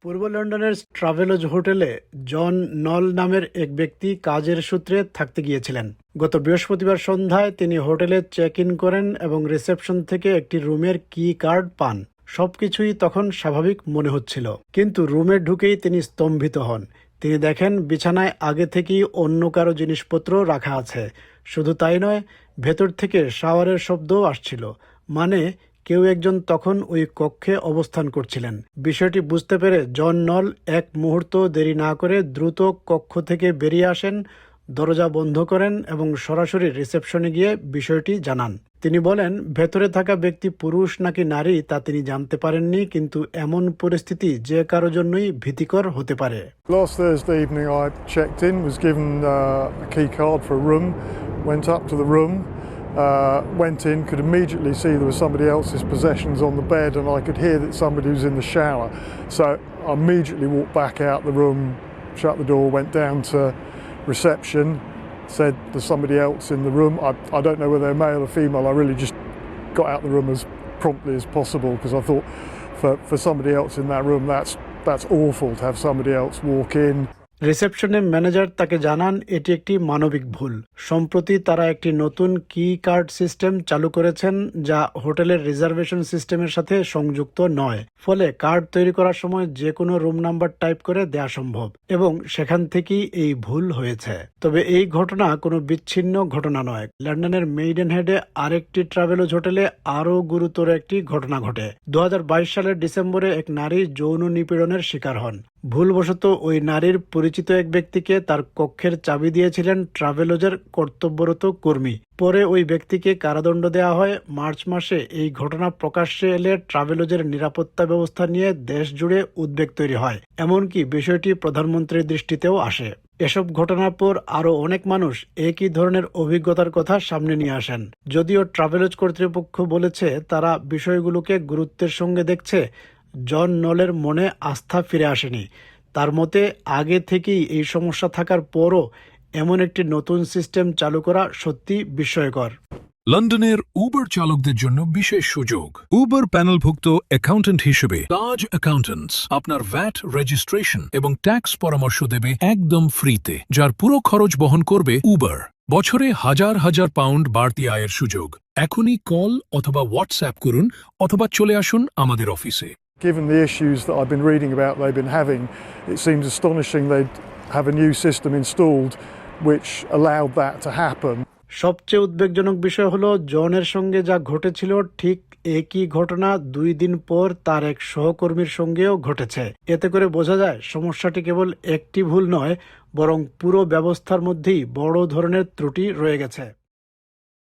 পূর্ব লন্ডনের ট্রাভেলজ হোটেলে জন নল নামের এক ব্যক্তি কাজের সূত্রে থাকতে গিয়েছিলেন। গত বৃহস্পতিবার সন্ধ্যায় তিনি হোটেলে চেক ইন করেন এবং রিসেপশন থেকে একটি রুমের কি কার্ড পান। সবকিছুই তখন স্বাভাবিক মনে হচ্ছিল, কিন্তু রুমে ঢুকেই তিনি স্তম্ভিত হন। তিনি দেখেন বিছানায় আগে থেকেই অন্য কারো জিনিসপত্র রাখা আছে। শুধু তাই নয়, ভেতর থেকে শাওয়ারের শব্দও আসছিল, মানে কেউ একজন তখন ওই কক্ষে অবস্থান করছিলেন। বিষয়টি বুঝতে পেরে জন নল এক মুহূর্ত দেরি না করে দ্রুত কক্ষ থেকে বেরিয়ে আসেন, দরজা বন্ধ করেন এবং সরাসরি রিসেপশনে গিয়ে বিষয়টি জানান। তিনি বলেন, ভেতরে থাকা ব্যক্তি পুরুষ নাকি নারী তা তিনি জানতে পারেননি, কিন্তু এমন পরিস্থিতি যে কারো জন্যই ভীতিকর হতে পারে। Last Thursday evening I checked in, was given a key card for a room, went up to the room, went in, could immediately see there was somebody else's possessions on the bed, and I could hear that somebody was in the shower. So I immediately walked back out the room, shut the door, went down to reception, said there's somebody else in the room. I don't know whether they're male or female. I really just got out the room as promptly as possible because I thought for somebody else in that room, that's awful to have somebody else walk in. রিসেপশনের manager তাকে জানান এটি একটি মানবিক ভুল। সম্প্রতি তারা একটি নতুন কি কার্ড সিস্টেম চালু করেছেন যা হোটেলের রিজার্ভেশন সিস্টেমের সাথে সংযুক্ত নয়। ফলে কার্ড তৈরি করার সময় যে কোনো রুম নাম্বার টাইপ করে দেয়া সম্ভব, এবং সেখান থেকেই এই ভুল হয়েছে। তবে এই ঘটনা কোনো বিচ্ছিন্ন ঘটনা নয়। লন্ডনের মেইডেনহেডে আরেকটি ট্রাভেলজ হোটেলে আরও গুরুতর একটি ঘটনা ঘটে। 2022 সালের ডিসেম্বরে এক নারী যৌন নিপীড়নের শিকার হন। ভুলবশত ওই নারীর পরিচিত এক ব্যক্তিকে তার কক্ষের চাবি দিয়েছিলেন ট্রাভেলজের কর্তব্যরত কর্মী। পরে ওই ব্যক্তিকে কারাদণ্ড দেওয়া হয়। মার্চ মাসে এই ঘটনা প্রকাশ্যে এলে ট্রাভেলজের নিরাপত্তা ব্যবস্থা নিয়ে দেশ জুড়ে উদ্বেগ তৈরি হয়, এমনকি বিষয়টি প্রধানমন্ত্রীর দৃষ্টিতেও আসে। এসব ঘটনার পর আরও অনেক মানুষ একই ধরনের অভিজ্ঞতার কথা সামনে নিয়ে আসেন। যদিও ট্রাভেলজ কর্তৃপক্ষ বলেছে তারা বিষয়গুলোকে গুরুত্বের সঙ্গে দেখছে, জন নলের মনে আস্থা ফিরে আসেনি। তার মতে, আগে থেকেই এই সমস্যা থাকার পরও এমন একটি নতুন সিস্টেম চালু করা সত্যি বিস্ময়কর। লন্ডনের উবার চালকদের জন্য বিশেষ সুযোগ। উবার প্যানেলভুক্ত অ্যাকাউন্ট্যান্ট হিসেবে তাজ অ্যাকাউন্ট্যান্টস আপনার ভ্যাট রেজিস্ট্রেশন এবং ট্যাক্স পরামর্শ দেবে একদম ফ্রিতে, যার পুরো খরচ বহন করবে উবার। বছরে হাজার হাজার পাউন্ড বাড়তি আয়ের সুযোগ। এখনই কল অথবা হোয়াটসঅ্যাপ করুন অথবা চলে আসুন আমাদের অফিসে। Given the issues that I've been reading about they've been having, it seems astonishing they'd have a new system installed which allowed that to happen. সবচেয়ে উদ্বেগজনক বিষয় হলো, জনের সঙ্গে যা ঘটেছিল ঠিক একই ঘটনা 2 দিন পর তার এক সহকর্মীর সঙ্গেও ঘটেছে। এতে করে বোঝা যায় সমস্যাটি কেবল একটি ভুল নয়, বরং পুরো ব্যবস্থার মধ্যেই বড় ধরনের ত্রুটি রয়ে গেছে।